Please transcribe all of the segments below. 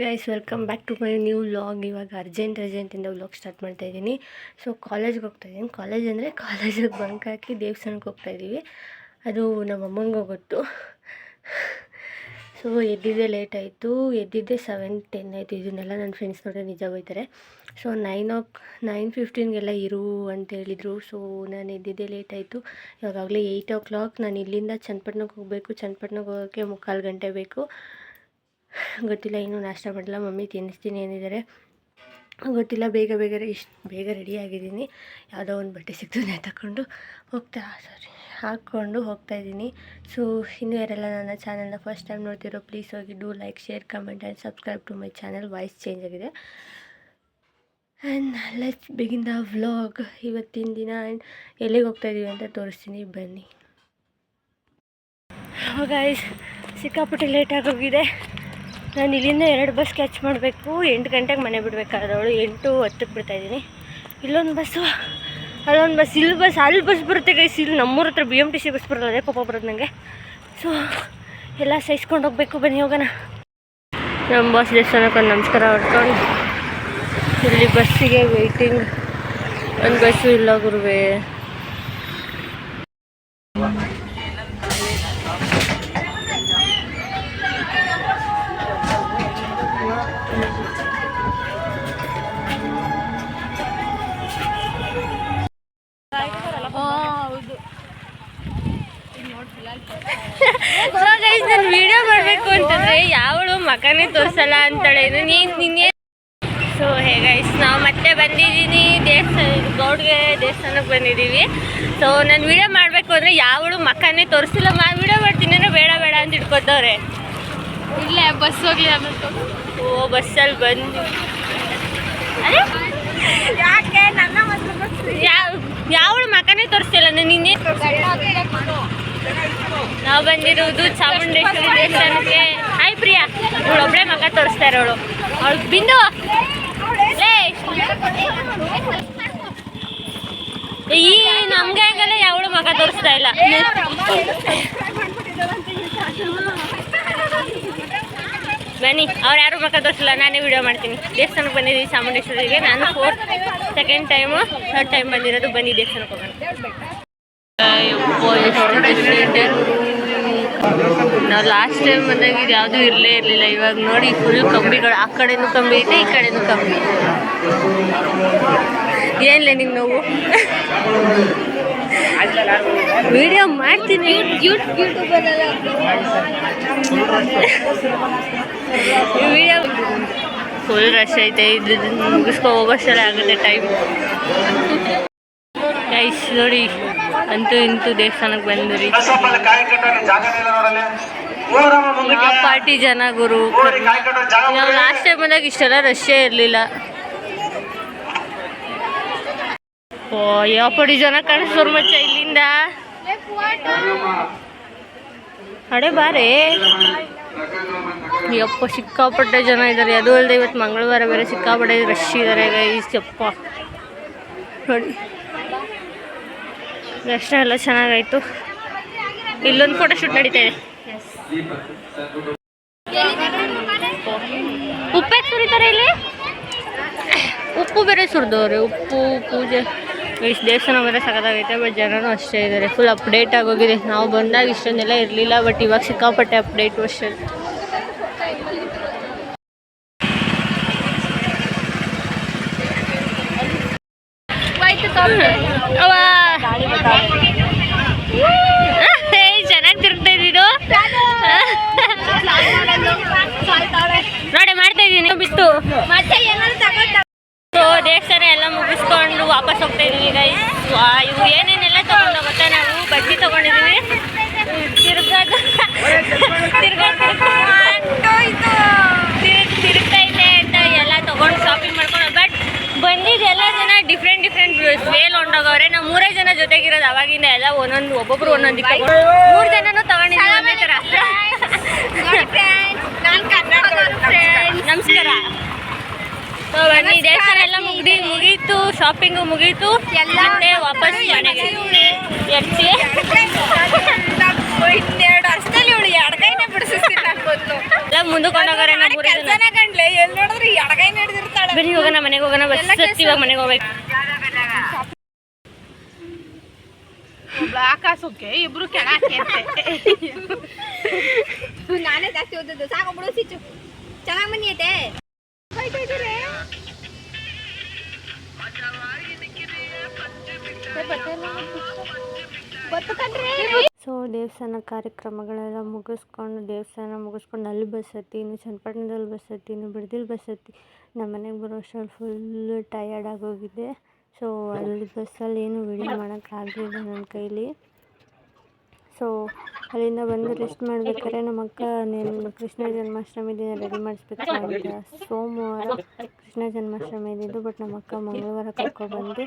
Guys welcome back to my new vlog. ಇವಾಗ ಅರ್ಜೆಂಟಿಂದ vlog start ಮಾಡ್ತಾಯಿದ್ದೀನಿ. ಸೊ ಕಾಲೇಜ್ಗೆ ಹೋಗ್ತಾಯಿದ್ದೀನಿ. ಕಾಲೇಜ್ ಅಂದರೆ ಕಾಲೇಜಿಗೆ ಬಂಕ್ ಹಾಕಿ ದೇವಸ್ಥಾನಕ್ಕೆ ಹೋಗ್ತಾಯಿದ್ದೀವಿ. ಅದು ನಮ್ಮ ಅಮ್ಮಂಗೆ ಗೊತ್ತು. ಸೊ ಎದ್ದಿದ್ದೆ ಲೇಟ್ ಆಯಿತು. ಎದ್ದಿದ್ದೆ 7:10 ಆಯಿತು. ಇದನ್ನೆಲ್ಲ ನನ್ನ ಫ್ರೆಂಡ್ಸ್ ನೋಡ್ರೆ ನಿಜ ಬೈತಾರೆ. ಸೊ 9:15ಗೆಲ್ಲ ಇರು ಅಂತ ಹೇಳಿದರು. ಸೊ ನಾನು ಎದ್ದಿದ್ದೆ ಲೇಟ್ ಆಯಿತು. ಇವಾಗಲೇ 8 o'clock. ನಾನು ಇಲ್ಲಿಂದ ಚನ್ನಪಟ್ಟಣಕ್ಕೆ ಹೋಗಬೇಕು. ಚನ್ನಪಟ್ಟಣಕ್ಕೆ ಹೋಗೋಕ್ಕೆ 3/4 ಗಂಟೆ ಬೇಕು. ಗೊತ್ತಿಲ್ಲ, ಇನ್ನೂ ನಾಷ್ಟ ಮಾಡಿಲ್ಲ. ಮಮ್ಮಿ ತಿನ್ನಿಸ್ತೀನಿ ಏನಿದ್ದಾರೆ ಗೊತ್ತಿಲ್ಲ. ಬೇಗ ರೆಡಿ ಆಗಿದ್ದೀನಿ. ಯಾವುದೋ ಒಂದು ಬಟ್ಟೆ ಸಿಗ್ತದೆ ತಗೊಂಡು ಹಾಕ್ಕೊಂಡು ಹೋಗ್ತಾಯಿದ್ದೀನಿ. ಸೊ ಇನ್ನೂ ಯಾರೆಲ್ಲ ನನ್ನ ಚಾನಲ್ನ ಫಸ್ಟ್ ಟೈಮ್ ನೋಡ್ತಿರೋ ಪ್ಲೀಸ್ ಹೋಗಿ do like, share, comment and subscribe to my channel. Voice change ಆಗಿದೆ. And let's begin the vlog. ಇವತ್ತಿನ ದಿನ ಆ್ಯಂಡ್ ಎಲ್ಲಿಗೆ ಹೋಗ್ತಾಯಿದ್ದೀವಿ ಅಂತ ತೋರಿಸ್ತೀನಿ, ಬನ್ನಿ. ಗೈಸ್, ಸಿಕ್ಕಾಪಟ್ಟೆ ಲೇಟಾಗಿ ಹೋಗಿದೆ. ನಾನು ಇಲ್ಲಿಂದ 2 ಬಸ್ ಕ್ಯಾಚ್ ಮಾಡಬೇಕು. 8 ಗಂಟೆಗೆ ಮನೆ ಬಿಡಬೇಕಾದವಳು 8:10ಕ್ಕೆ ಬಿಡ್ತಾಯಿದ್ದೀನಿ. ಇಲ್ಲೊಂದು ಬಸ್ಸು, ಅಲ್ಲೊಂದು ಬಸ್, ಅಲ್ಲಿ ಬಸ್ ಬರುತ್ತೆ ಗೈಸ್. ಇಲ್ಲಿ ನಮ್ಮೂರ ಹತ್ರ BMTC ಬಸ್ ಬರೋಲ್ಲ. ಅದೇ ಕೋಪ ಬರೋದು ನನಗೆ. ಸೊ ಎಲ್ಲ ಸಹಿಸ್ಕೊಂಡು ಹೋಗ್ಬೇಕು. ಬನ್ನಿ ಹೋಗೋಣ. ನಮ್ಮ ಬಾಸ್ ದೇವಸ್ಥಾನಕ್ಕೆ ನಮಸ್ಕಾರ ಹೊಡ್ಕೊಂಡು ಇಲ್ಲಿ ಬಸ್ಸಿಗೆ ವೆಯ್ಟಿಂಗ್. ಒಂದು ಬಸ್ಸು ಇಲ್ಲ ಗುರುವೇ. ನಾನು ವಿಡಿಯೋ ಮಾಡಬೇಕು ಅಂತಂದರೆ ಯಾವಳು ಮಗನೇ ತೋರಿಸಲ್ಲ ಅಂತಾಳೆ. ನೀನೇ. ಸೊ ಗೈಸ್, ನಾವು ಮತ್ತೆ ಬಂದಿದ್ದೀನಿ ಗೌಡ್ಗೆ ದೇವಸ್ಥಾನಕ್ಕೆ ಬಂದಿದ್ದೀವಿ. ಸೊ ನಾನು ವಿಡಿಯೋ ಮಾಡಬೇಕು ಅಂದರೆ ಯಾವಳು ಮಕ್ಕನೇ ತೋರಿಸಿಲ್ಲ. ವಿಡಿಯೋ ಮಾಡ್ತೀನಿ ಅಂದರೆ ಬೇಡ ಅಂತ ಇಟ್ಕೊತವ್ರೆ. ಇಲ್ಲೇ ಬಸ್ ಹೋಗ್ಲಿ. ಓ, ಬಸ್ಸಲ್ಲಿ ಬಂದು ಯಾಕೆ ನನ್ನ ಯಾವಳು ಮಕ್ಕನೇ ತೋರಿಸ್ತಿಲ್ಲ. ನೀನೇ. ನಾವು ಬಂದಿರೋದು ಚಾಮುಂಡೇಶ್ವರಿ ದೇವಸ್ಥಾನಕ್ಕೆ. ಹಾಯ್ ಪ್ರಿಯಾ. ಇವಳೊಬ್ಬಳೇ ಮಕ್ಕ ತೋರಿಸ್ತಾ ಇರೋಳು. ಅವಳು ಬಿಂದು ಈ ನಮ್ಗೆ ಆಗಲ್ಲ. ಯಾವಳು ಮಕ್ಕ ತೋರಿಸ್ತಾ ಇಲ್ಲ. ಬನ್ನಿ, ಅವ್ರು ಯಾರು ಮಕ್ಕ ತೋರಿಸಿಲ್ಲ. ನಾನೇ ವಿಡಿಯೋ ಮಾಡ್ತೀನಿ. ದೇವಸ್ಥಾನಕ್ಕೆ ಬಂದಿದ್ದೀವಿ ಚಾಮುಂಡೇಶ್ವರಿಗೆ. ನಾನು 3rd ಟೈಮ್ ಬಂದಿರೋದು. ಬನ್ನಿ ದೇವಸ್ಥಾನಕ್ಕೆ ಹೋಗೋಣ. ನಾವು ಲಾಸ್ಟ್ ಟೈಮ್ ಬಂದಾಗ ಇದು ಯಾವುದೂ ಇರಲಿಲ್ಲ. ಇವಾಗ ನೋಡಿ ಫುಲ್ ಕಂಬಿಗಳು. ಆ ಕಡೆನೂ ಕಂಬಿ ಐತೆ, ಈ ಕಡೆನೂ ಕಂಬಿ. ಏನಿಲ್ಲ ನಿಂಗೆ ನೋವು. ವಿಡಿಯೋ ಮಾಡ್ತೀನಿ ಯೂಟ್ಯೂಬಲ್ಲೆಲ್ಲ. ವಿಡಿಯೋ ಫುಲ್ ರಶ್ ಐತೆ. ಇದು ಮುಗಿಸ್ಕೊ ಹೋಗೋಷ್ಟಲ್ಲೇ ಆಗುತ್ತೆ ಟೈಮ್. ಗೈಸ್ ನೋಡಿ, ಅಂತೂ ಇಂತೂ ದೇವಸ್ಥಾನಕ್ಕೆ ಬಂದ್ರಿ. ಪಾರ್ಟಿ ಜನ ಗುರು. ನಾವು ಲಾಸ್ಟ್ ಟೈಮ್ ಬಂದಾಗ ಇಷ್ಟೆಲ್ಲ ರಶ್ಶೇ ಇರಲಿಲ್ಲ. ಓ, ಯಾವ ಪಡಿ ಜನ ಕಾಣಿಸ್ತವ್ರ ಮಚ್ಚ ಇಲ್ಲಿಂದ. ಅಡೆ ಬಾರೇ ಯಪ್ಪ, ಸಿಕ್ಕಾಪಟ್ಟೆ ಜನ ಇದ್ದಾರೆ. ಅದು ಅಲ್ಲದೆ ಇವತ್ತು ಮಂಗಳವಾರ ಬೇರೆ ಸಿಕ್ಕಾಪಟ್ಟೆ ರಶ್ ಇದ್ದಾರೆ ಗೈಸ್. ಯಪ್ಪ ನೋಡಿ, ದರ್ಶನ ಎಲ್ಲ ಚೆನ್ನಾಗಾಯಿತು. ಇಲ್ಲೊಂದು ಫೋಟೋ ಶೂಟ್ ನಡೀತಾ ಇದೆ. ಉಪ್ಪೇ ಸುರಿತಾರೆ ಇಲ್ಲಿ. ಉಪ್ಪು ಬೇರೆ ಸುರಿದವ್ರೆ. ಉಪ್ಪು ಪೂಜೆ. ಇಷ್ಟು ದೇವಸ್ಥಾನ ಬೇರೆ ಸಖತ್ತಾಗೈತೆ. ಬಟ್ ಜನನೂ ಅಷ್ಟೇ ಇದ್ದಾರೆ. ಫುಲ್ ಅಪ್ಡೇಟ್ ಆಗೋಗಿದೆ. ನಾವು ಬಂದಾಗ ಇಷ್ಟೊಂದೆಲ್ಲ ಇರಲಿಲ್ಲ. ಬಟ್ ಇವಾಗ ಸಿಕ್ಕಾಪಟ್ಟೆ ಅಪ್ಡೇಟು ಅಷ್ಟೇ. ಚೆನ್ನಾಗಿ ತಿರುಗ್ತಾ ಇದ್ದೀನು. ನೋಡಿ ಮಾಡ್ತಾ ಇದ್ದೀನಿ ಬಿತ್ತು. ಸೊ ದೇವಸ್ಥಾನ ಎಲ್ಲ ಮುಗಿಸ್ಕೊಂಡು ವಾಪಸ್ ಹೋಗ್ತಾ ಇದೀವಿ ಗೈಸ್. ಇವು ಏನೇನೆಲ್ಲ ತಗೊಂಡು ಗೊತ್ತಾ? ನಾವು ಬಜ್ಜಿ ತಗೊಂಡಿದ್ದೀವಿ. ತಿರುಗ್ತಾ ಇದೆ ಅಂತ ಎಲ್ಲ ತಗೊಂಡು ಶಾಪಿಂಗ್ ಮಾಡ್ಕೊಂಡು. ಬಟ್ ಬಂದಿದ್ದು ಎಲ್ಲ ಜನ ಡಿಫ್ರೆಂಟ್ ವೇಲ್ ಹೊಂಡೋಗವ್ರೆ. ನಾವು 3 ಜನ ಜೊತೆಗಿರೋದು. ಅವಾಗಿಂದ ಎಲ್ಲ ಒಬ್ಬೊಬ್ರು ಒಂದೊಂದು 3 ಜನನೂ ತಗೊಂಡಿದ್ದೀವಿ ಒಂದೇ ಥರ. ನಮಸ್ಕಾರ. ಸೊ ಬನ್ನಿ, ದೇವಸ್ಥಾನ ಎಲ್ಲ ಮುಗೀತು, ಶಾಪಿಂಗು ಮುಗೀತು. ಮತ್ತೆ ವಾಪಸ್ ಮನೆಗೆ. ಇನ್ನೆರಡು ವರ್ಷದಲ್ಲಿ ಇವಳು 2 ಕೈನೇ ಬಿಡಿಸ್ತೀನಿ ಅನ್ಬೋದು. ಎಲ್ಲ ಮುಂದಕ್ಕೆ ಕೊಂಡೋಗಾರೆ. ಬನ್ನಿ ಹೋಗೋಣ, ಮನೆಗೆ ಹೋಗೋಣ. ಬಸ್ ಇವಾಗ ಮನೆಗೆ ಹೋಗ್ಬೇಕು. ಆಕಾಶಕ್ಕೆ ಇಬ್ರು ಕೆಳಕ್ಕೆ ನಾನೇ ಜಾಸ್ತಿ ಓದದ್ದು ಸಾಕೊಂಬಿಡು ಸಿಚ್ಚು ಚೆನ್ನಾಗಿ ಬನ್ನಿ ಐತೆ ಸೊ ದೇವಸ್ಥಾನ ಕಾರ್ಯಕ್ರಮಗಳೆಲ್ಲ ಮುಗಿಸ್ಕೊಂಡು ದೇವಸ್ಥಾನ ಮುಗಿಸ್ಕೊಂಡು ಅಲ್ಲಿ ಬಸ್ ಹತ್ತಿ, ಇನ್ನು ಚನ್ನಪಟ್ಟಣದಲ್ಲಿ ಬಸ್ ಹತ್ತಿ, ಇನ್ನು ಬಿಡದಿಲ್ ಬಸ್ ಹತ್ತಿ ನಮ್ಮ ಮನೆಗೆ ಬರೋ ಅಷ್ಟರಲ್ಲಿ ಫುಲ್ಲು ಟಯರ್ಡ್ ಆಗೋಗಿದೆ. ಸೊ ಅಲ್ಲಿ ಬಸ್ಸಲ್ಲಿ ಏನು ವಿಡಿಯೋ ಮಾಡೋಕ್ಕಾಗಲಿಲ್ಲ ನನ್ನ ಕೈಲಿ. ಸೊ ಅಲ್ಲಿಂದ ಬಂದು ರೆಸ್ಟ್ ಮಾಡ್ಬೇಕಾದ್ರೆ ನಮ್ಮ ಅಕ್ಕ ಕೃಷ್ಣ ಜನ್ಮಾಷ್ಟಮಿ ದಿನ ರೆಡಿ ಮಾಡಿಸ್ಬೇಕು ಅಂತ ಸೋಮವಾರ ಕೃಷ್ಣ ಜನ್ಮಾಷ್ಟಮಿ ಇದ್ದಿದ್ದು, ಬಟ್ ನಮ್ಮ ಅಕ್ಕ ಮಂಗಳವಾರ ಕರ್ಕೊಬಂದು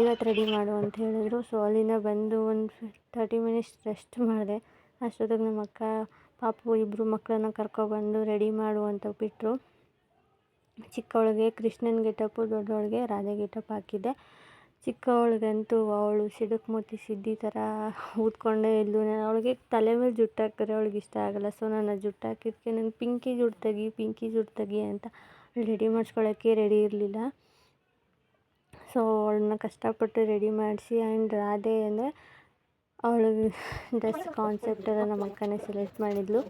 ಇವತ್ತು ರೆಡಿ ಮಾಡು ಅಂತ ಹೇಳಿದ್ರು. ಸೊ ಅಲ್ಲಿಂದ ಬಂದು ಒಂದು 30 ಮಿನಿಟ್ಸ್ ರೆಸ್ಟ್ ಮಾಡಿದೆ. ಅಷ್ಟೊತ್ತಿಗೆ ನಮ್ಮ ಅಕ್ಕ ಪಾಪು ಇಬ್ಬರು ಮಕ್ಕಳನ್ನ ಕರ್ಕೊಬಂದು ರೆಡಿ ಮಾಡು ಅಂತ ಬಿಟ್ಟರು. ಚಿಕ್ಕವಳಿಗೆ ಕೃಷ್ಣನ ಗೆಟಪ್ಪು, ದೊಡ್ಡವಳಿಗೆ ರಾಧೆ ಗೆಟಪ್ ಹಾಕಿದ್ದೆ. ಚಿಕ್ಕವಳಿಗಂತೂ ಅವಳು ಸಿಡುಕು ಮೂತಿ ಸಿದ್ದಿ ಥರ ಊದ್ಕೊಂಡೇ ಇದ್ಲು. ನಾನು ಅವಳಿಗೆ ತಲೆ ಮೇಲೆ ಜುಟ್ಟು ಹಾಕಿದ್ರೆ ಅವಳಿಗೆ ಇಷ್ಟ ಆಗೋಲ್ಲ. ಸೊ ನಾನು ಜುಟ್ಟು ಹಾಕಿದ್ದಕ್ಕೆ ನನಗೆ ಪಿಂಕಿ ಜುಟ್ಟು ತೆಗಿ ಅಂತ ರೆಡಿ ಮಾಡಿಸ್ಕೊಳ್ಳೋಕ್ಕೆ ರೆಡಿ ಇರಲಿಲ್ಲ. ಸೊ ಅವಳನ್ನ ಕಷ್ಟಪಟ್ಟು ರೆಡಿ ಮಾಡಿಸಿ. ಆ್ಯಂಡ್ ರಾಧೆ ಅಂದರೆ ಅವಳಿಗೆ ಡ್ರೆಸ್ ಕಾನ್ಸೆಪ್ಟೆಲ್ಲ ನಮ್ಮ ಅಕ್ಕನೇ ಸೆಲೆಕ್ಟ್ ಮಾಡಿದ್ಲು.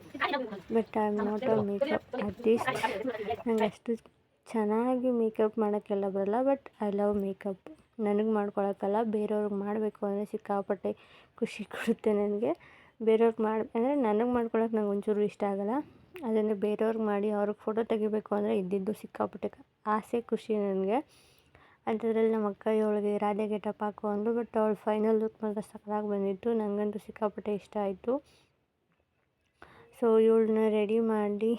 But I am not a makeup artist. ನಂಗೆ ಅಷ್ಟು ಚೆನ್ನಾಗಿ ಮೇಕಪ್ ಮಾಡೋಕ್ಕೆಲ್ಲ ಬರಲ್ಲ. But I love makeup. ನನಗೆ ಮಾಡ್ಕೊಳಕ್ಕಲ್ಲ, ಬೇರೆಯವ್ರಿಗೆ ಮಾಡಬೇಕು ಅಂದರೆ ಸಿಕ್ಕಾಪಟ್ಟೆ ಖುಷಿ ಕೊಡುತ್ತೆ ನನಗೆ. ಬೇರೆಯವ್ರಿಗೆ ಅಂದರೆ ನನಗೆ ಮಾಡ್ಕೊಳಕ್ಕೆ ನಂಗೆ ಒಂಚೂರು ಇಷ್ಟ ಆಗೋಲ್ಲ. ಅದನ್ನು ಬೇರೆಯವ್ರಿಗೆ ಮಾಡಿ ಅವ್ರಿಗೆ ಫೋಟೋ ತೆಗಿಬೇಕು ಅಂದರೆ ಇದ್ದಿದ್ದು ಸಿಕ್ಕಾಪಟ್ಟೆ ಆಸೆ, ಖುಷಿ ನನಗೆ. ಅಂಥದ್ರಲ್ಲಿ ನಮ್ಮ ಅಕ್ಕ ಇವಳಿಗೆ ರಾಧೆ ಗೆಟಪ್ ಹಾಕು ಅಂದರು. ಬಟ್ ಅವಳು ಫೈನಲ್ ಲುಕ್ ಮಾತ್ರ ಸಕ್ಕತ್ತಾಗಿ ಬಂದಿತ್ತು. ನನಗಂತೂ ಸಿಕ್ಕಾಪಟ್ಟೆ ಇಷ್ಟ ಆಯಿತು. ಸೊ ಇವಳನ್ನ ರೆಡಿ ಮಾಡಿ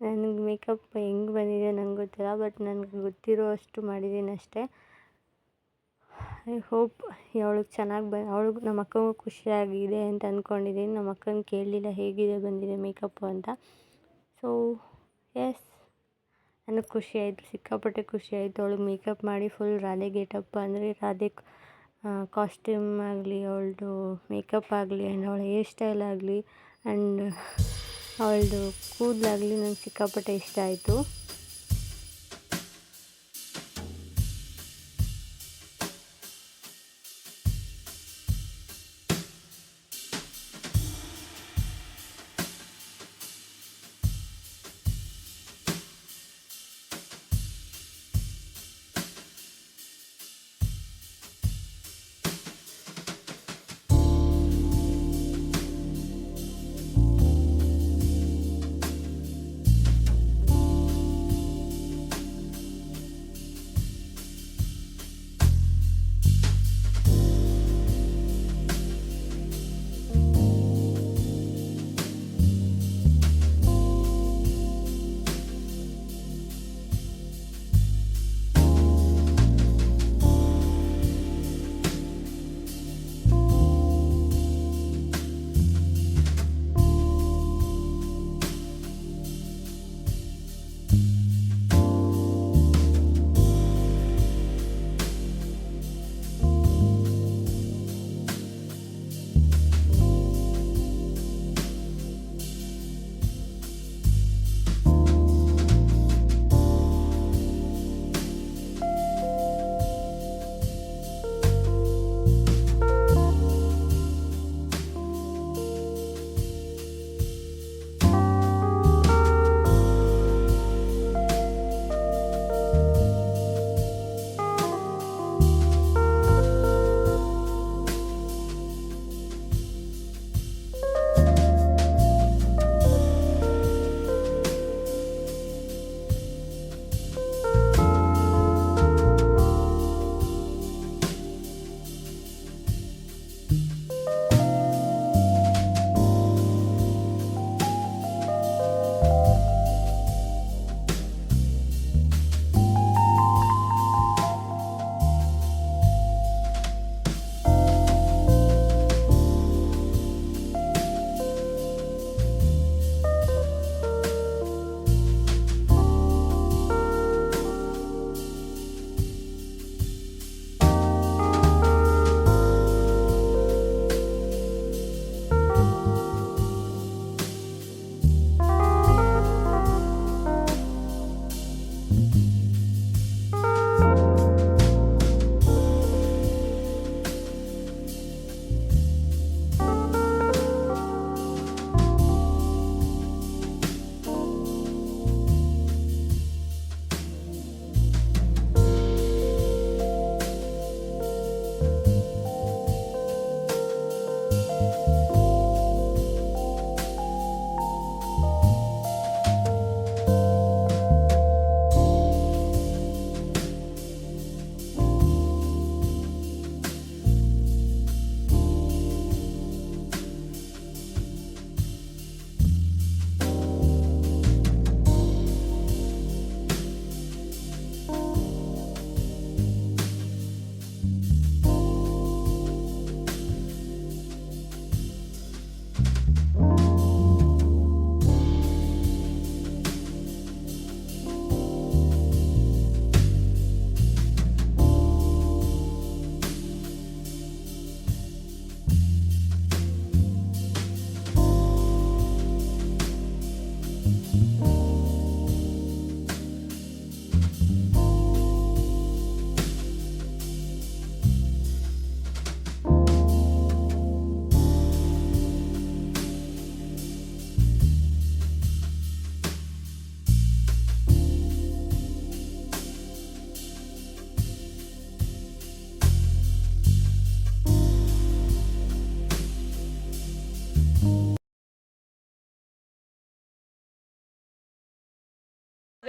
ನನಗೆ ಮೇಕಪ್ ಹೆಂಗೆ ಬಂದಿದೆ ನಂಗೆ ಗೊತ್ತಿಲ್ಲ, ಬಟ್ ನನಗೆ ಗೊತ್ತಿರೋ ಅಷ್ಟು ಮಾಡಿದ್ದೀನಿ ಅಷ್ಟೇ. ಐ ಹೋಪ್ ಅವಳಿಗೆ ಚೆನ್ನಾಗಿ ಅವಳಿಗೆ ನಮ್ಮ ಅಕ್ಕಂಗೂ ಖುಷಿಯಾಗಿದೆ ಅಂತ ಅಂದ್ಕೊಂಡಿದ್ದೀನಿ. ನಮ್ಮ ಅಕ್ಕನ ಕೇಳಲಿಲ್ಲ ಹೇಗಿದೆ ಬಂದಿದೆ ಮೇಕಪ್ಪು ಅಂತ. ಸೊ ಎಸ್, ನನಗೆ ಖುಷಿ ಆಯಿತು, ಸಿಕ್ಕಾಪಟ್ಟೆ ಖುಷಿ ಆಯಿತು. ಅವಳಿಗೆ ಮೇಕಪ್ ಮಾಡಿ ಫುಲ್ ರಾಧೆ ಗೆಟಪ್ ಅಂದರೆ ರಾಧೆ ಕಾಸ್ಟ್ಯೂಮ್ ಆಗಲಿ, ಅವಳದು ಮೇಕಪ್ ಆಗಲಿ, ಆ್ಯಂಡ್ ಅವಳ ಹೇರ್ ಸ್ಟೈಲ್ ಆಗಲಿ, ಆ್ಯಂಡ್ ಅವಳದು ಕೂದಲಾಗಲಿ ನನಗೆ ಸಿಕ್ಕಾಪಟ್ಟೆ ಇಷ್ಟ ಆಯಿತು.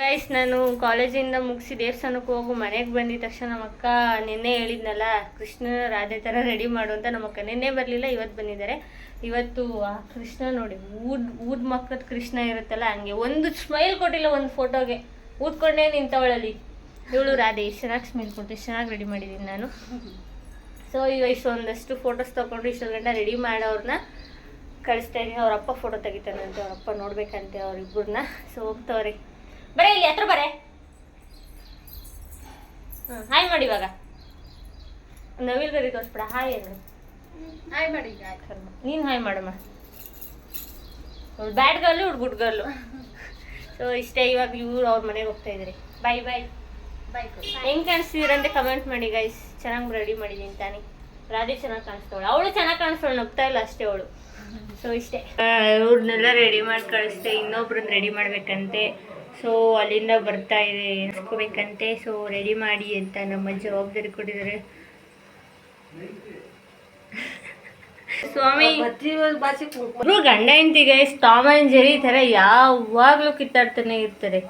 ಗೈಸ್, ನಾನು ಕಾಲೇಜಿಂದ ಮುಗಿಸಿ ದೇವಸ್ಥಾನಕ್ಕೆ ಹೋಗು ಮನೆಗೆ ಬಂದಿದ ತಕ್ಷಣ ನಮ್ಮ ಅಕ್ಕ ನಿನ್ನೆ ಹೇಳಿದ್ನಲ್ಲ ಕೃಷ್ಣ ರಾಧೆ ಥರ ರೆಡಿ ಮಾಡು ಅಂತ. ನಮ್ಮ ಅಕ್ಕ ನಿನ್ನೆ ಬರಲಿಲ್ಲ, ಇವತ್ತು ಬಂದಿದ್ದಾರೆ. ಇವತ್ತು ಆ ಕೃಷ್ಣ ನೋಡಿ ಊದ್ ಮಕ್ಕದ ಕೃಷ್ಣ ಇರುತ್ತಲ್ಲ ಹಂಗೆ ಒಂದು ಸ್ಮೈಲ್ ಕೊಟ್ಟಿಲ್ಲ ಒಂದು ಫೋಟೋಗೆ, ಊದ್ಕೊಂಡೇ ನಿಂತವಳಲ್ಲಿ. ಇವಳು ರಾಧೆ ಎಷ್ಟು ಚೆನ್ನಾಗಿ ಸ್ಮೈಲ್ ಕೊಟ್ಟು ಎಷ್ಟು ಚೆನ್ನಾಗಿ ರೆಡಿ ಮಾಡಿದ್ದೀನಿ ನಾನು. ಸೊ ಈಗ ಇಷ್ಟೊಂದಷ್ಟು ಫೋಟೋಸ್ ತೊಗೊಂಡು ಇಷ್ಟೊಂದು ಗಂಟೆ ರೆಡಿ ಮಾಡೋರನ್ನ ಕಳಿಸ್ತಾ ಇದ್ದೀನಿ. ಅವರಪ್ಪ ಫೋಟೋ ತೆಗಿತಾನಂತೆ, ಅವರಪ್ಪ ನೋಡ್ಬೇಕಂತೆ ಅವ್ರಿಬ್ಬರನ್ನ. ಸೊ ಹೋಗ್ತವ್ರಿ, ಬರೇ ಇಲ್ಲಿ ಹತ್ರ ಬರೇ. ಹಾಯ್ ಮಾಡಿ ಇವಾಗ ನವಿಲ್ ಗರಿ ತೋರಿಸ್ಬಿಡ. ಹಾಯ್ ಏನು ಹಾಯ್ ಮಾಡಿ ನೀನು ಹಾಯ್ ಮಾಡಮ್ಮ. ಬ್ಯಾಡ್ ಗರ್ಲು ಗುಡ್ ಗರ್ಲು. ಸೊ ಇಷ್ಟೇ, ಇವಾಗ ಇವ್ರು ಅವ್ರ ಮನೆಗೆ ಹೋಗ್ತಾ ಇದ್ರಿ. ಬಾಯ್ ಬಾಯ್ ಬಾಯ್. ಹೆಂಗೆ ಕಾಣಿಸ್ತಿದ್ದೀರಂತೆ ಕಮೆಂಟ್ ಮಾಡಿ ಗೈಸ್. ಚೆನ್ನಾಗಿ ರೆಡಿ ಮಾಡಿದ್ದೀನಿ ತಾನೇ. ರಾಧೆ ಚೆನ್ನಾಗಿ ಕಾಣಿಸ್ತವಳು, ಅವಳು ಚೆನ್ನಾಗಿ ಕಾಣಿಸ್ತವಳು, ನಗ್ತಾ ಇಲ್ಲ ಅಷ್ಟೇ ಅವಳು. ಸೊ ಇಷ್ಟೇ, ಇವ್ರನ್ನೆಲ್ಲ ರೆಡಿ ಮಾಡಿ ಕಳಿಸ್ತೆ. ಇನ್ನೊಬ್ರನ್ನ ರೆಡಿ ಮಾಡ್ಬೇಕಂತೆ. ಸೊ ಅಲ್ಲಿಂದ ಬರ್ತಾ ಇದೆ ಎನ್ಸ್ಕೋಬೇಕಂತೆ. ಸೊ ರೆಡಿ ಮಾಡಿ ಅಂತ ನಮ್ಮ ಜವಾಬ್ದಾರಿ ಕೊಟ್ಟಿದ್ದಾರೆ. ಸ್ವಾಮಿ ಇಬ್ರು ಗಂಡ ಹೆಂಡತಿ ಗೈಸ್ ಟಾಮ್ ಅಂಡ್ ಜೆರಿ ಥರ ಯಾವಾಗಲೂ ಕಿತ್ತಾಡ್ತಾನೆ ಇರ್ತಾರೆ.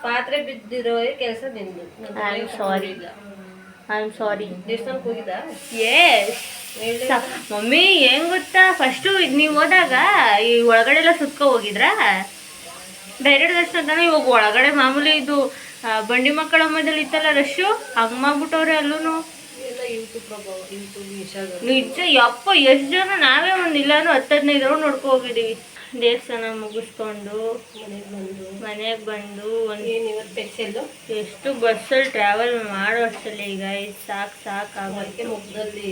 ಪಾತ್ರೆ ಬಿದ್ದಿರೋ ಕೆಲಸ ನಿಂದು. I am sorry. ದೇವಸ್ಥಾನಕ್ಕೆ ಹೋಗಿದ್ದ? ಎಸ್ ಮಮ್ಮಿ ಹೆಂಗ್ ಗೊತ್ತಾ, ಫಸ್ಟು ನೀವು ಹೋದಾಗ ಈ ಒಳಗಡೆ ಎಲ್ಲ ಸುತ್ಕೊ ಹೋಗಿದ್ರಾ ಡೈರೆಕ್ಟ್ ದರ್ಶನ. ಇವಾಗ ಒಳಗಡೆ ಮಾಮೂಲಿ ಇದು ಬಂಡಿ ಮಕ್ಕಳ ಮಧ್ಯದಲ್ಲಿ ಇತ್ತಲ್ಲ ರಶ್ಶು, ಹಂಗೆ ಮಾಡ್ಬಿಟ್ಟವ್ರೆ ಅಲ್ಲೂ. ನಿಜ ಯಪ್ಪ, ಎಷ್ಟು ಜನ ನಾವೇ ಒಂದು ಇಲ್ಲಾನು 10-15 ರೌಂಡ್ ನೋಡ್ಕೊ ಹೋಗಿದ್ದೀವಿ. ದೇವಸ್ಥಾನ ಮುಗಿಸ್ಕೊಂಡು ಮನೆಗೆ ಬಂದು ಒಂದು ಎಷ್ಟು ಬಸ್ಸಲ್ಲಿ ಟ್ರಾವೆಲ್ ಮಾಡೋ ಅಷ್ಟಲ್ಲಿ ಈಗ ಸಾಕಾಗುತ್ತೆ. ಮುಖದಲ್ಲಿ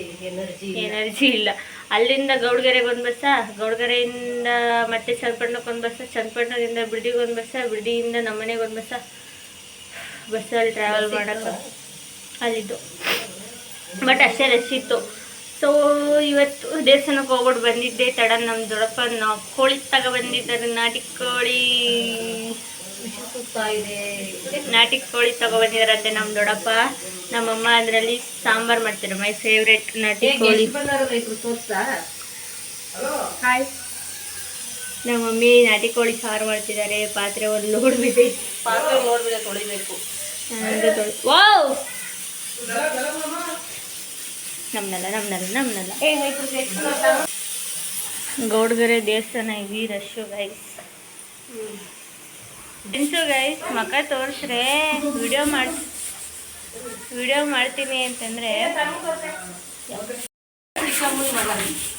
ಎನರ್ಜಿ ಇಲ್ಲ. ಅಲ್ಲಿಂದ ಗೌಡಗೆರೆಗೆ ಒಂದು ಬಸ್ಸ, ಗೌಡಗೆರೆಯಿಂದ ಮತ್ತೆ ಚನ್ನಪಟ್ಟಣಕ್ಕೆ ಒಂದು ಬಸ್ಸ, ಚನ್ನಪಟ್ಟಣದಿಂದ ಬಿಡದಿಗೆ ಒಂದು ಬಸ್ಸ, ಬಿಡದಿಯಿಂದ ನಮ್ಮನೆಗೆ ಒಂದು ಬಸ್ಸಲ್ಲಿ ಟ್ರಾವೆಲ್ ಮಾಡೋಕ್ಕೆ ಅಲ್ಲಿದ್ದು. ಬಟ್ ಅಷ್ಟೇ ರಶ್ ಇತ್ತು. ಸೊ ಇವತ್ತು ದೇವಸ್ಥಾನಕ್ಕೆ ಹೋಗ್ಬಿಟ್ಟು ಬಂದಿದ್ದೆ ತಡ. ನಮ್ಮ ದೊಡ್ಡಪ್ಪ ಕೋಳಿ ತಗೊಬಂದಿದ್ದಾರೆ, ನಾಟಿ ಕೋಳಿ ತಗೊಬಂದಿದ್ದಾರಂತೆ ನಮ್ಮ ದೊಡ್ಡಪ್ಪ. ನಮ್ಮಮ್ಮ ಅದರಲ್ಲಿ ಸಾಂಬಾರು ಮಾಡ್ತಾರೆ. ಮೈ ಫೇವ್ರೆಟ್ ನಾಟಿ ಕೋಳಿ. ಹಾಯ್, ನಮ್ಮ ಮಮ್ಮಿ ನಾಟಿ ಕೋಳಿ ಸಾರು ಮಾಡ್ತಿದ್ದಾರೆ. ಪಾತ್ರೆ ಒಂದು ನೋಡ್ಬಿಟ್ಟು ತೊಳಿಬೇಕು. ವಾವ್, ನಮ್ನಲ್ಲ ಗೌಡಗೆರೆ ದೇವಸ್ಥಾನ ಇವಿ ರಶ್ಶು ಗೈಸ್. ಗೈಸ್ ಮಕ್ಕ ತೋರಿಸ್ರೆ ವಿಡಿಯೋ ಮಾಡ್ತೀನಿ ಅಂತಂದರೆ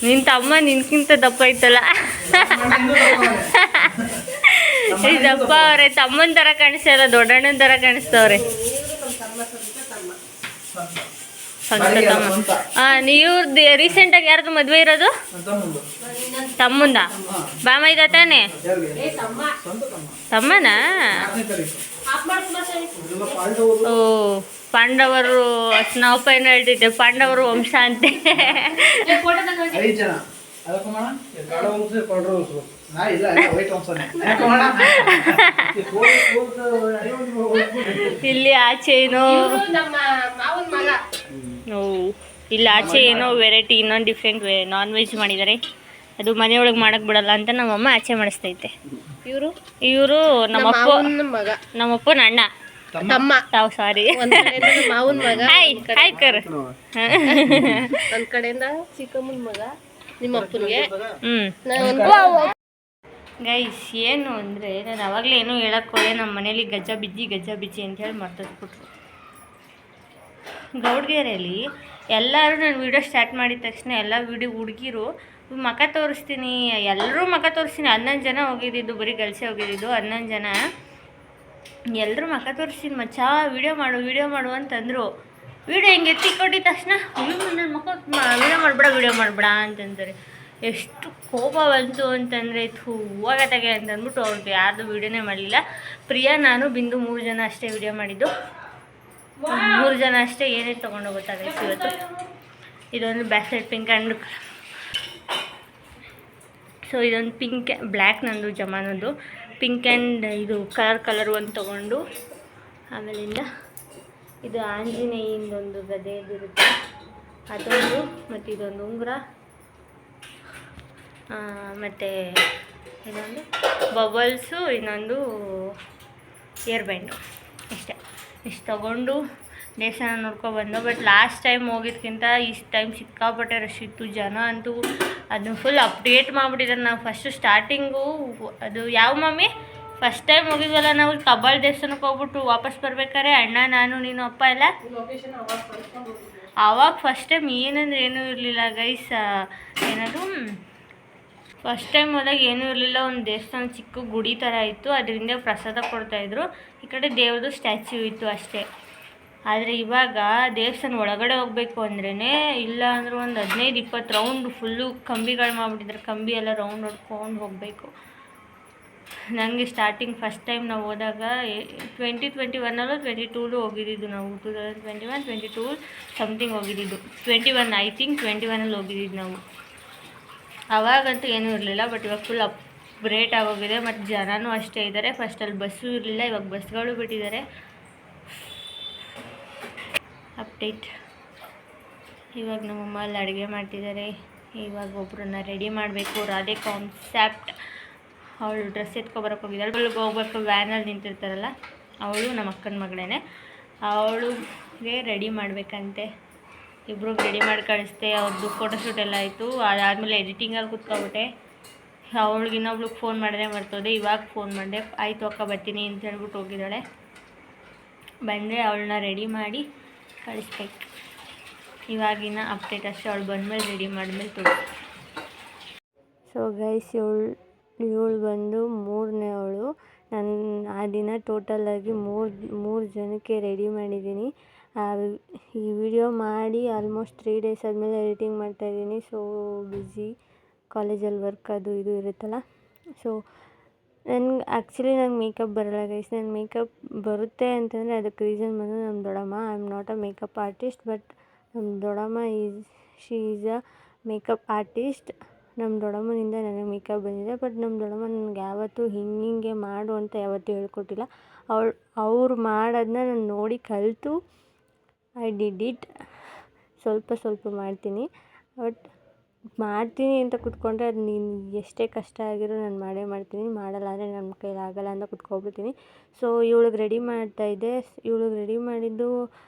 ನಿನ್ನ ತಮ್ಮ ನಿನ್ಕಿಂತ ದಪ್ಪ ಐತಲ್ಲ. ದಪ್ಪ ಅವ್ರೆ, ತಮ್ಮನ ಥರ ಕಾಣಿಸ್ತಲ್ಲ, ದೊಡ್ಡಣ್ಣನ ಥರ ಕಾಣಿಸ್ತವ್ರೆ. ಇವ್ರದ್ದು ರೀಸೆಂಟಾಗಿ ಯಾರ್ದು ಮದುವೆ ಇರೋದು? ತಮ್ಮಂದ ಬಾಮ ಇದ ತಾನೆ? ತಮ್ಮನಾ? ಓ, ಪಾಂಡವರು. ನಾವಪ್ಪ ಏನು ಹೇಳ್ತಿದ್ದೆ, ಪಾಂಡವರು ವಂಶ ಅಂತೆ. ಇಲ್ಲಿ ಆಚೆ ಏನೋ ಇಲ್ಲಿ ಆಚೆ ಏನೋ ವೆರೈಟಿ, ಇನ್ನೊಂದು ಡಿಫ್ರೆಂಟ್ ನಾನ್ ವೆಜ್ ಮಾಡಿದ್ದಾರೆ. ಅದು ಮನೆಯೊಳಗೆ ಮಾಡಕ್ಕೆ ಬಿಡಲ್ಲ ಅಂತ ನಮ್ಮಮ್ಮ ಆಚೆ ಮಾಡಿಸ್ತೈತೆ. ಇವರು ನಮ್ಮಪ್ಪನ ಅಣ್ಣ ತಮ್ಮ. ತಾವು ಸಾರಿ, ಮಾವನ ಮಗ. ಹಾಯ್ ಕರ್. ಒಂದ್ ಕಡೆಯಿಂದ ಚಿಕ್ಕಮ್ಮನ ಮಗ ನಿಮ್ಮ ಅಪ್ಪನಿಗೆ. ಗೈಸ್ ಏನು ಅಂದರೆ, ನಾನು ಅವಾಗಲೇ ಏನೋ ಹೇಳಕ್ಕೆ ಹೋದೆ. ನಮ್ಮ ಮನೇಲಿ ಗಜ್ಜ ಬಿಜ್ಜಿ ಅಂತ ಹೇಳಿ ಮರ್ತೋಗ್ಬಿಟ್ರು. ಗೌಡಗೆರೆಯಲ್ಲಿ ಎಲ್ಲರೂ ನಾನು ವೀಡಿಯೋ ಸ್ಟಾರ್ಟ್ ಮಾಡಿದ ತಕ್ಷಣ ಎಲ್ಲ ಹುಡುಗಿರು ಮಖ ತೋರಿಸ್ತೀನಿ, ಎಲ್ಲರೂ ಮಖ ತೋರಿಸ್ತೀನಿ. 11 ಜನ ಹೋಗಿದ್ದಿದ್ದು, ಬರೀ ಗರ್ಲ್ಸೇ ಹೋಗಿದ್ದಿದ್ದು 11 ಜನ. ಎಲ್ಲರೂ ಮಖ ತೋರಿಸ್ತೀನಿ ಮಚ್ಚ, ವೀಡಿಯೋ ಮಾಡು ಅಂತಂದರು. ವೀಡಿಯೋ ಹಿಂಗೆ ಎತ್ತಿಕೊಟ್ಟಿದ ತಕ್ಷಣ ನನ್ನ ಮಕ್ಕ ವೀಡಿಯೋ ಮಾಡಬೇಡ ಅಂತಂತಾರೆ. ಎಷ್ಟು ಕೋಪ ಬಂತು ಅಂತಂದರೆ ಹೂವಾಗತ್ತಾಗೆ ಅಂತಂದ್ಬಿಟ್ಟು ಅವ್ರಿಗೆ ಯಾರ್ದು ವೀಡಿಯೋನೇ ಮಾಡಲಿಲ್ಲ. ಪ್ರಿಯಾ, ನಾನು, ಬಿಂದು 3 ಜನ ಅಷ್ಟೇ ವೀಡಿಯೋ ಮಾಡಿದ್ದು. 3 ಜನ ಅಷ್ಟೇ. ಏನೇ ತೊಗೊಂಡೋಗುತ್ತಾಗೈತೆ ಇವತ್ತು. ಇದೊಂದು back side pink and so ಇದೊಂದು ಪಿಂಕ್ ಬ್ಲ್ಯಾಕ್, ನಂದು ಜಮಾನದು ಪಿಂಕ್ ಆ್ಯಂಡ್ ಇದು ಕಲರ್ ಒಂದು ತೊಗೊಂಡು, ಆಮೇಲಿಂದ ಇದು ಆಂಜನೇಯಿಂದೊಂದು ಗದೆದಿರುತ್ತೆ ಅದೊಂದು, ಮತ್ತು ಇದೊಂದು ಉಂಗುರ, ಮತ್ತು ಇದೊಂದು ಬಬಲ್ಸು, ಇನ್ನೊಂದು ಇಯರ್ ಬ್ಯಾಂಡು ಇಷ್ಟೇ. ಇಷ್ಟು ತೊಗೊಂಡು ದೇವಸ್ಥಾನ ನೋಡ್ಕೊಬಂದು. ಬಟ್ ಲಾಸ್ಟ್ ಟೈಮ್ ಹೋಗಿದ್ಕಿಂತ ಇಷ್ಟು ಟೈಮ್ ಸಿಕ್ಕಾಪಟ್ಟೆ ರಶ್ ಇತ್ತು. ಜನ ಅಂತೂ ಅದನ್ನು ಫುಲ್ ಅಪ್ಡೇಟ್ ಮಾಡಿಬಿಟ್ಟಿದ್ದಾರೆ. ನಾವು ಫಸ್ಟು ಸ್ಟಾರ್ಟಿಂಗು ಅದು ಯಾವ ಮಮ್ಮಿ ಫಸ್ಟ್ ಟೈಮ್ ಹೋಗಿದ್ವಲ್ಲ ನಾವು ಕಬ್ಬಾಳ್ ದೇವಸ್ಥಾನಕ್ಕೆ ಹೋಗ್ಬಿಟ್ಟು ವಾಪಸ್ ಬರ್ಬೇಕಾದ್ರೆ ಅಣ್ಣ ನಾನು ನೀನು ಅಪ್ಪ ಎಲ್ಲ ಆವಾಗ ಫಸ್ಟ್ ಟೈಮ್ ಏನಂದ್ರೆ ಏನೂ ಇರಲಿಲ್ಲ ಗೈಸ್. ಏನದು ಫಸ್ಟ್ ಟೈಮ್ ಹೋದಾಗ ಏನೂ ಇರಲಿಲ್ಲ. ಒಂದು ದೇವಸ್ಥಾನ ಚಿಕ್ಕ ಗುಡಿ ಥರ ಇತ್ತು, ಅದರಿಂದ ಪ್ರಸಾದ ಕೊಡ್ತಾಯಿದ್ರು. ಈ ಕಡೆ ದೇವ್ರದ್ದು ಸ್ಟ್ಯಾಚ್ಯೂ ಇತ್ತು ಅಷ್ಟೇ. ಆದರೆ ಇವಾಗ ದೇವಸ್ಥಾನ ಒಳಗಡೆ ಹೋಗಬೇಕು ಅಂದ್ರೇ ಇಲ್ಲ ಅಂದರೂ ಒಂದು 15-20 ರೌಂಡ್ ಫುಲ್ಲು ಕಂಬಿಗಳು ಮಾಡಿಬಿಟ್ಟಿದ್ದಾರೆ. ಕಂಬಿ ಎಲ್ಲ ರೌಂಡ್ ಹೊಡ್ಕೊಂಡು ಹೋಗಬೇಕು. ನನಗೆ ಸ್ಟಾರ್ಟಿಂಗ್ ಫಸ್ಟ್ ಟೈಮ್ ನಾವು ಹೋದಾಗ 2021 22 ಹೋಗಿದ್ದು ನಾವು. 2021 22 ಸಮಥಿಂಗ್ ಹೋಗಿದ್ದು. 21 ಐ ಥಿಂಕ್ 21 ಹೋಗಿದ್ದು ನಾವು. ಆವಾಗಂತೂ ಏನೂ ಇರಲಿಲ್ಲ. ಬಟ್ ಇವಾಗ ಫುಲ್ ಅಪ್ಗ್ರೇಡ್ ಆಗೋಗಿದೆ. ಮತ್ತು ಜನನೂ ಅಷ್ಟೇ ಇದ್ದಾರೆ. ಫಸ್ಟಲ್ಲಿ ಬಸ್ಸು ಇರಲಿಲ್ಲ, ಇವಾಗ ಬಸ್ಗಳು ಬಿಟ್ಟಿದ್ದಾರೆ. ಅಪ್ಡೇಟ್. ಇವಾಗ ನಮ್ಮಮ್ಮ ಅಲ್ಲಿ ಅಡುಗೆ ಮಾಡ್ತಿದ್ದಾರೆ. ಇವಾಗ ಒಬ್ಬರನ್ನ ರೆಡಿ ಮಾಡಬೇಕು. ರಾಧೆ ಕಾನ್ಸೆಪ್ಟ್ ಅವಳು ಡ್ರೆಸ್ ಎತ್ಕೊಬರಕ್ಕೆ ಹೋಗಿದ್ದಾಳೆ. ಅವಳಿಗೆ ಹೋಗ್ಬೇಕು, ವ್ಯಾನಲ್ಲಿ ನಿಂತಿರ್ತಾರಲ್ಲ ಅವಳು ನಮ್ಮ ಅಕ್ಕನ ಮಗಳೇನೆ. ಅವಳಿಗೆ ರೆಡಿ ಮಾಡಬೇಕಂತೆ. ಇಬ್ರಿಗೆ ರೆಡಿ ಮಾಡಿ ಕಳಿಸ್ದೆ. ಅವ್ರದ್ದು ಫೋಟೋಶೂಟ್ ಎಲ್ಲ ಆಯಿತು. ಅದಾದಮೇಲೆ ಎಡಿಟಿಂಗಲ್ಲಿ ಕೂತ್ಕೊಬಿಟ್ಟೆ. ಅವಳಿಗೆ ಇನ್ನೊಬ್ಳಿಗೆ ಫೋನ್ ಮಾಡಿದೆ ಮರ್ತೋದೆ. ಇವಾಗ ಫೋನ್ ಮಾಡಿದೆ, ಆಯಿತು ಅಕ್ಕ ಬರ್ತೀನಿ ಅಂತ ಹೇಳ್ಬಿಟ್ಟು ಹೋಗಿದ್ದಾಳೆ. ಬಂದರೆ ಅವಳನ್ನ ರೆಡಿ ಮಾಡಿ ಕಳಿಸ್ಬೇಕು. ಇವಾಗಿನ ಅಪ್ಡೇಟ್ ಅಷ್ಟೇ. ಅವಳು ಬಂದಮೇಲೆ ರೆಡಿ ಮಾಡಿದ್ಮೇಲೆ ತೋರಿಸ್ತೀನಿ. ಸೊ ಗೈಸ್, ಇವಳು ಬಂದು 3ನೇ ಅವಳು. ನಾನು ಆ ದಿನ ಟೋಟಲಾಗಿ ಮೂರು ಜನಕ್ಕೆ ರೆಡಿ ಮಾಡಿದ್ದೀನಿ. ಈ ವಿಡಿಯೋ ಮಾಡಿ ಆಲ್ಮೋಸ್ಟ್ 3 ಡೇಸ್ ಆದಮೇಲೆ ಎಡಿಟಿಂಗ್ ಮಾಡ್ತಾಯಿದ್ದೀನಿ. ಸೊ ಬ್ಯುಸಿ, ಕಾಲೇಜಲ್ಲಿ ವರ್ಕ್ ಅದು ಇದು ಇರುತ್ತಲ್ಲ. ಸೊ ನಂಗೆ ಮೇಕಪ್ ಬರಲ್ಲ ಗೈಸ್. ನನ್ನ ಮೇಕಪ್ ಬರುತ್ತೆ ಅಂತಂದರೆ ಅದಕ್ಕೆ ರೀಸನ್ ಬಂದು ನಮ್ಮ ದೊಡ್ಡಮ್ಮ. I am not a makeup artist, but ನಮ್ಮ ದೊಡ್ಡಮ್ಮ she is a makeup artist. ನಮ್ಮ ದೊಡ್ಡಮ್ಮನಿಂದ ನನಗೆ ಮೇಕಪ್ ಬಂದಿದೆ. ಬಟ್ ನಮ್ಮ ದೊಡ್ಡಮ್ಮ ನನಗೆ ಯಾವತ್ತೂ ಹಿಂಗೆ ಮಾಡು ಅಂತ ಯಾವತ್ತೂ ಹೇಳ್ಕೊಟ್ಟಿಲ್ಲ. ಅವ್ರು ಮಾಡೋದನ್ನ ನಾನು ನೋಡಿ ಕಲಿತು ಐ ಡಿಡ್ ಇಟ್. ಸ್ವಲ್ಪ ಮಾಡ್ತೀನಿ. ಬಟ್ ಮಾಡ್ತೀನಿ ಅಂತ ಕೂತ್ಕೊಂಡ್ರೆ ಅದು ನೀನು ಎಷ್ಟೇ ಕಷ್ಟ ಆಗಿರೋ ನಾನು ಮಾಡೇ ಮಾಡ್ತೀನಿ. ಮಾಡಲ್ಲ ಅಂದರೆ ನನ್ನ ಕೈಲಿ ಆಗಲ್ಲ ಅಂತ ಕೂತ್ಕೊಬಿಡ್ತೀನಿ. ಸೊ ಇವಳಿಗೆ ರೆಡಿ ಮಾಡ್ತಾಯಿದ್ದೆ. ಇವಳಿಗೆ ರೆಡಿ ಮಾಡಿದ್ದು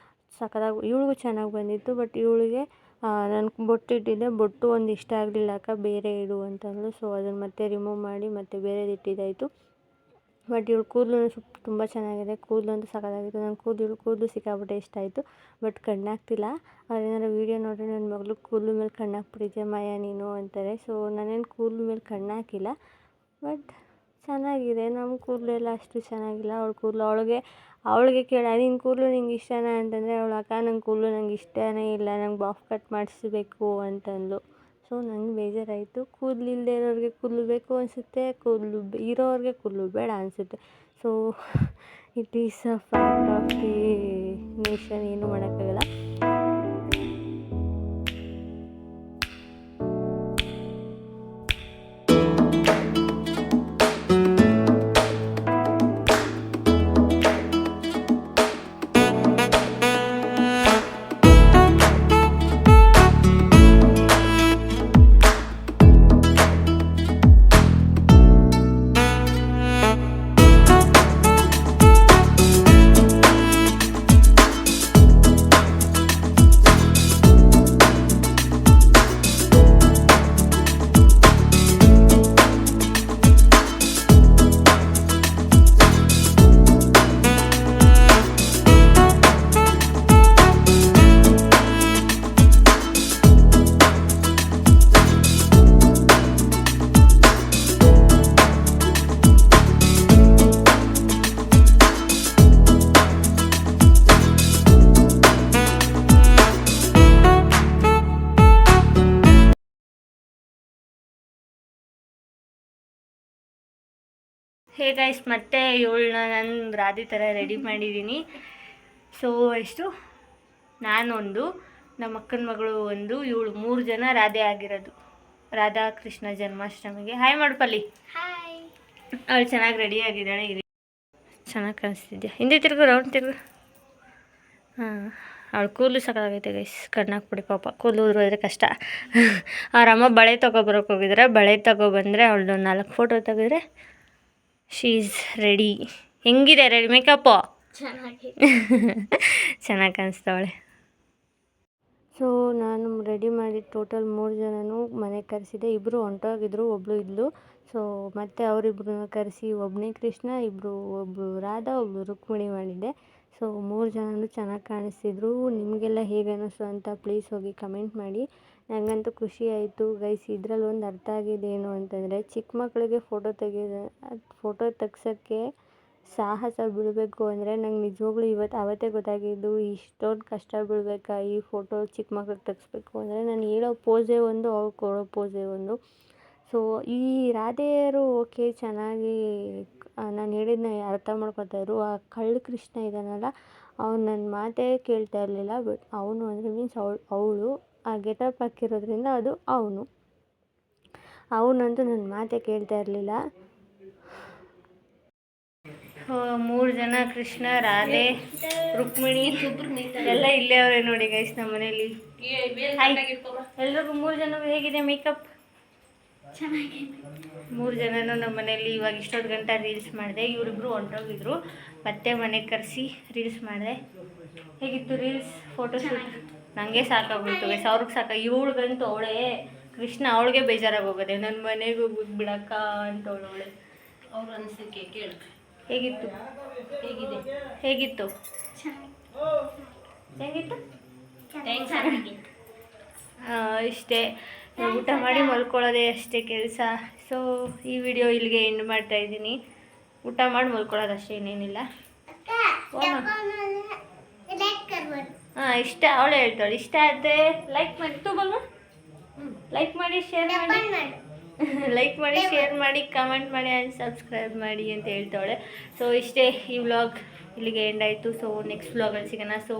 ಸಖತ್ತಾಗಿ, ಇವಳಿಗೂ ಚೆನ್ನಾಗಿ ಬಂದಿತ್ತು. ಬಟ್ ಇವಳಿಗೆ ನಾನು ಬೊಟ್ಟು ಇಟ್ಟಿದ್ದೆ. ಬೊಟ್ಟು ಒಂದು ಇಷ್ಟ ಆಗಲಿಲ್ಲ ಅಕ್ಕ, ಬೇರೆ ಇಡು ಅಂತಂದು. ಸೊ ಅದನ್ನು ಮತ್ತೆ ರಿಮೂವ್ ಮಾಡಿ ಮತ್ತೆ ಬೇರೆದು ಇಟ್ಟಿದ್ದಾಯಿತು. ಬಟ್ ಇವಳು ಕೂದಲು ತುಂಬ ಚೆನ್ನಾಗಿದೆ. ಕೂದಲು ಅಂತೂ ಸಖತ್ತಾಗಿತ್ತು. ನನ್ನ ಕೂದಲು ಸಿಕ್ಕಾಬಿಟ್ಟೆ ಇಷ್ಟ ಆಯಿತು. ಬಟ್ ಕಣ್ಣಾಗ್ತಿಲ್ಲ. ಅವ್ರೇನಾರು ವೀಡಿಯೋ ನೋಡಿದ್ರೆ ನನ್ನ ಮಗಳು ಕೂದಲು ಮೇಲೆ ಕಣ್ಣಾಕ್ಬಿಟ್ಟಿದ್ದೆ ಮಾಯಾ ನೀನು ಅಂತಾರೆ. ಸೊ ನಾನೇನು ಕೂದಲು ಮೇಲೆ ಕಣ್ಣಾಕಿಲ್ಲ. ಬಟ್ ಚೆನ್ನಾಗಿದೆ. ನಮ್ಮ ಕೂದಲೆಲ್ಲ ಅಷ್ಟು ಚೆನ್ನಾಗಿಲ್ಲ. ಅವಳ ಕೂದಲು ಅವಳಿಗೆ ಕೇಳ, ನಿನ್ನ ಕೂದಲು ನಿಂಗೆ ಇಷ್ಟನಾ ಅಂತಂದರೆ ಅವಳು, ಅಕ್ಕ ನನ್ನ ಕೂದಲು ನಂಗೆ ಇಷ್ಟನೇ ಇಲ್ಲ, ನಂಗೆ ಬಾಫ್ ಕಟ್ ಮಾಡಿಸ್ಬೇಕು ಅಂತಂದು. ಸೊ ನಂಗೆ ಬೇಜಾರಾಯಿತು. ಕೂದಲು ಇಲ್ಲದೆ ಇರೋರಿಗೆ ಕೂದಲು ಬೇಕು ಅನಿಸುತ್ತೆ, ಕೂದಲು ಇರೋರಿಗೆ ಕೂದಲು ಬೇಡ ಅನಿಸುತ್ತೆ. So it is a fact of the nation. ಏನೂ ಮಾಡೋಕ್ಕಾಗಲ್ಲ. ಹೇ ಗೈಸ್, ಮತ್ತೆ ಇವಳನ್ನ ನಾನು ರಾಧೆ ಥರ ರೆಡಿ ಮಾಡಿದ್ದೀನಿ. ಸೊ ಎಷ್ಟು, ನಾನೊಂದು, ನಮ್ಮ ಅಕ್ಕನ ಮಗಳು ಒಂದು, ಇವಳು 3 ಜನ ರಾಧೆ ಆಗಿರೋದು ರಾಧಾ ಕೃಷ್ಣ ಜನ್ಮಾಷ್ಟಮಿಗೆ. ಹಾಯ್ ಮಾಡ್ಪಲ್ಲಿ. ಹಾಯ್. ಅವಳು ಚೆನ್ನಾಗಿ ರೆಡಿ ಆಗಿದ್ದಾಳೆ. ಚೆನ್ನಾಗಿ ಕಾಣಿಸ್ತಿದ್ಯಾ? ಹಿಂದೆ ತಿರುಗು, ರೌಂಡ್ ತಿರುಗು. ಹಾಂ, ಅವಳು ಕೂದಲು ಸಕ್ಕತ್ತಾಗೈತೆ ಗೈಸ್. ಕಣ್ಣಾಕ್ಬಿಡಿ ಪಾಪ, ಕೂದಲು ಉದುರೋದ್ರೆ ಕಷ್ಟ. ಅವರಮ್ಮ ಬಳೆ ತೊಗೊಬರೋಕೆ ಹೋಗಿದ್ರೆ, ಬಳೆ ತೊಗೊಬಂದರೆ ಅವಳದ್ದು 4 ಫೋಟೋ ತೆಗೆದ್ರೆ ಶೀ ಈಸ್ ರೆಡಿ. ಹೆಂಗಿದೆ ರೆಡಿ ಮೇಕಪ್ಪು? ಚೆನ್ನಾಗಿ ಚೆನ್ನಾಗಿ ಕಾಣಿಸ್ತಾವಳೆ. ಸೊ ನಾನು ರೆಡಿ ಮಾಡಿ ಟೋಟಲ್ 3 ಜನನೂ ಮನೆಗೆ ಕರೆಸಿದೆ. ಇಬ್ಬರು ಹೊಂಟೋಗಿದ್ರು, ಒಬ್ಬಳು ಇದ್ಲು. ಸೊ ಮತ್ತೆ ಅವರಿಬ್ಬರನ್ನ ಕರೆಸಿ ಒಬ್ಬನೇ ಕೃಷ್ಣ, ಒಬ್ಬಳು ರಾಧಾ, ಒಬ್ಬಳು ರುಕ್ಮಿಣಿ ಮಾಡಿದ್ದೆ. ಸೊ 3 ಜನನೂ ಚೆನ್ನಾಗಿ ಕಾಣಿಸ್ತಿದ್ರು. ನಿಮಗೆಲ್ಲ ಹೇಗೆ ಅನ್ನಿಸ್ತು ಅಂತ ಪ್ಲೀಸ್ ಹೋಗಿ ಕಮೆಂಟ್ ಮಾಡಿ. ನನಗಂತೂ ಖುಷಿ ಆಯಿತು ಗೈಸ್. ಇದರಲ್ಲಿ ಒಂದು ಅರ್ಥ ಆಗಿದೆ ಏನು ಅಂತಂದರೆ, ಚಿಕ್ಕ ಮಕ್ಕಳಿಗೆ ಫೋಟೋ ತೆಗ್ಸೋಕ್ಕೆ ಸಾಹಸ ಬೀಳಬೇಕು ಅಂದರೆ ನಂಗೆ ನಿಜವಾಗ್ಲೂ ಅವತ್ತೇ ಗೊತ್ತಾಗಿದ್ದು, ಇಷ್ಟೊಂದು ಕಷ್ಟ ಬೀಳಬೇಕಾ ಈ ಫೋಟೋ ಚಿಕ್ಕ ಮಕ್ಳಿಗೆ ತೆಗಿಸ್ಬೇಕು ಅಂದರೆ. ನಾನು ಹೇಳೋ ಪೋಸೇ ಒಂದು, ಅವ್ರು ಕೊಡೋ ಪೋಸೇ ಒಂದು. ಸೊ ಈ ರಾಧೆಯರು ಓಕೆ ಚೆನ್ನಾಗಿ ನಾನು ಹೇಳಿದ್ದನ್ನ ಅರ್ಥ ಮಾಡ್ಕೊತಾಯಿದ್ರು. ಆ ಕಳ್ಳ ಕೃಷ್ಣ ಇದ್ದಾನಲ್ಲ, ಅವ್ನು ನನ್ನ ಮಾತೇ ಕೇಳ್ತಾ ಇರಲಿಲ್ಲ. ಬಟ್ ಅವನು ಅಂದರೆ ಮೀನ್ಸ್ ಅವಳು ಆ ಗೆಟಪ್ ಹಾಕಿರೋದ್ರಿಂದ ಅದು ಅವನಂತೂ ನನ್ನ ಮಾತೇ ಕೇಳ್ತಾ ಇರಲಿಲ್ಲ. 3 ಜನ ಕೃಷ್ಣ, ರಾಧೆ, ರುಕ್ಮಿಣಿ ಎಲ್ಲ ಇಲ್ಲೇ ಅವರೇ ನೋಡಿ ಗೈಸ್ ನಮ್ಮ ಮನೇಲಿ. ಎಲ್ರಿಗೂ 3 ಜನಗೂ ಹೇಗಿದೆ ಮೇಕಪ್? ಚೆನ್ನಾಗಿ 3 ಜನನೂ ನಮ್ಮ ಮನೇಲಿ ಇವಾಗ ಇಷ್ಟೊತ್ತು ಗಂಟೆ ರೀಲ್ಸ್ ಮಾಡಿದೆ. ಇವರಿಬ್ರು ಹೊಂಟೋಗಿದ್ರು, ಮತ್ತೆ ಮನೆಗೆ ಕರೆಸಿ ರೀಲ್ಸ್ ಮಾಡಿದೆ. ಹೇಗಿತ್ತು ರೀಲ್ಸ್, ಫೋಟೋಶೂಟ್? ನನಗೆ ಸಾಕಾಗ್ಬಿಡ್ತು ಗೈಸ್, ಅವ್ರಿಗೆ ಇವಳಿಗಂತೂ ಅವಳೇ ಕೃಷ್ಣ ಅವಳಿಗೆ ಬೇಜಾರಾಗಿ ಹೋಗೋದೆ. ನನ್ನ ಮನೆಗೆ ಹೋಗ್ಬಿಟ್ಟು ಬಿಡಕ್ಕ ಅಂತ ಅವಳೆ. ಅವ್ರ ಅನಿಸಿಕೆ ಕೇಳು. ಹೇಗಿತ್ತು? ಹೇಗಿತ್ತು? ಇಷ್ಟೇ, ಊಟ ಮಾಡಿ ಮಲ್ಕೊಳ್ಳೋದೇ ಅಷ್ಟೇ ಕೆಲಸ. ಸೊ ಈ ವಿಡಿಯೋ ಇಲ್ಲಿಗೆ ಎಂಡ್ ಮಾಡ್ತಾ ಇದ್ದೀನಿ. ಊಟ ಮಾಡಿ ಮಲ್ಕೊಳ್ಳೋದು ಅಷ್ಟೇ, ಇನ್ನೇನಿಲ್ಲ. ಹಾಂ, ಇಷ್ಟ ಅವಳೇ ಹೇಳ್ತಾಳೆ. ಇಷ್ಟ ಆದರೆ ಲೈಕ್ ಮಾಡಿ, ಲೈಕ್ ಮಾಡಿ, ಶೇರ್ ಮಾಡಿ, ಕಮೆಂಟ್ ಮಾಡಿ ಆ್ಯಂಡ್ ಸಬ್ಸ್ಕ್ರೈಬ್ ಮಾಡಿ ಅಂತ ಹೇಳ್ತಾಳೆ. ಸೊ ಇಷ್ಟೇ, ಈ ವ್ಲಾಗ್ ಇಲ್ಲಿಗೆ ಎಂಡ್ ಆಯಿತು. ಸೊ ನೆಕ್ಸ್ಟ್ ವ್ಲಾಗಲ್ಲಿ ಸಿಗೋಣ. ಸೊ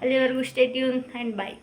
ಅಲ್ಲಿವರೆಗೂ ಸ್ಟೇ ಟ್ಯೂನ್ ಆ್ಯಂಡ್ ಬಾಯ್.